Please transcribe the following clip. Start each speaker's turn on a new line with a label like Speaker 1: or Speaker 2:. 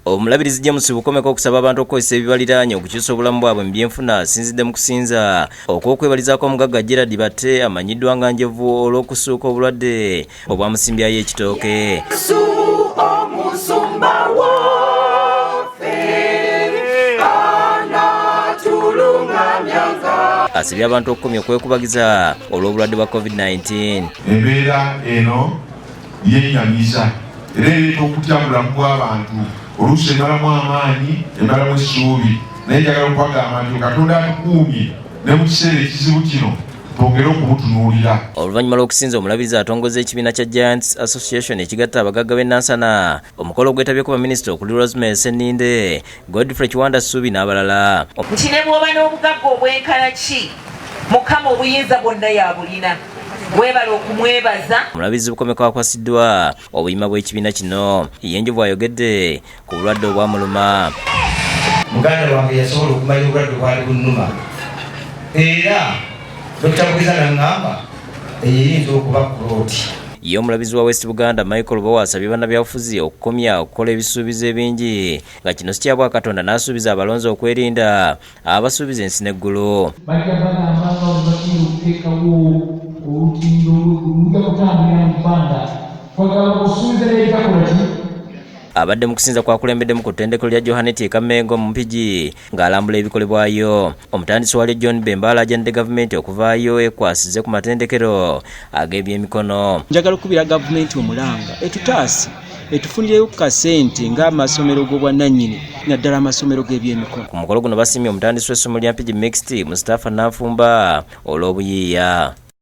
Speaker 1: Omulabirizi James Bukomeko okusaba abantu okukozesa ebibaliraanye okukyusa obulamu bwabwe mu byenfuna asinzidde mu kusinza okw'okwebalizaako omugagga Gerald Batte amanyiddwa nga Njovu olw'okusuuka obulwadde obwamusimbyayo ekitooke. Asibye abantu okukomya okwekubagiza olw'obulwadde bwa COVID-19.
Speaker 2: Embeera eno yenyamisa era ereeta okutya mu bulamu bw'abantu oluusi emalamu amaanyi emalamu essuubi naye njagala okubagamba nti Katonda atukuumye ne mu kiseera ekizibu kino twongere okumutunuulira.
Speaker 1: Oluvannyuma lw'okusinza omulabirizi atongoza ekibiina kya Giants Association ekigatta abagagga b'e Nansana, omukolo ogwetabyeko baminisita okuli Rosemary Senninde, Godfrey Kiwanda Ssuubi n'abalala.
Speaker 3: Nti ne bw'oba n'obugagga obwenkalaki Mukama obuyinza bwonna yabulina. Webala okumwebaza.
Speaker 1: Omulabirizi Bukomeko akwasiddwa obuyima bw'ekibiina kino. Ye Njovu ayogedde ku bulwadde obwamuluma.
Speaker 4: Muganda wange yasobola okumanya obulwadde bwali bunnuma era Dr. Bukiza n'angamba eyinza okuba kuloti.
Speaker 1: Ye omulabizi wa West Buganda Michael Bowe asabye bannabyabufuzi okukomya okukola ebisuubizo ebingi nga kino si kya Bwakatonda n'asuubiza abalonzi okwerinda abasuubiza ensi n'eggulu.
Speaker 5: Bajja bagamba nga bakiri okuteekawo olutindo olujja kutambulira mu bbanga kwagala okusuubiza n'ebitakola ki.
Speaker 1: Abadde mu kusinza kwakulembeddemu ku ttendekero lya Johannet e Kamengo mu Mpigi ng'alambula ebikolebwayo. Omutandisi wali John Bemba alajjanidde gavumenti okuvaayo ekwasize ku matendekero ag'ebyemikono.
Speaker 6: Njagala okubira gavumenti omulanga etutaasi etufunireyo ku kasente ng'amasomero g'obwannannyini naddala amasomero g'ebyemikono.
Speaker 1: Ku mukolo guno basiimye omutandisi w'essomo lya Mpigi Mixed Mustafa Nanfumba olw'obuyiiya.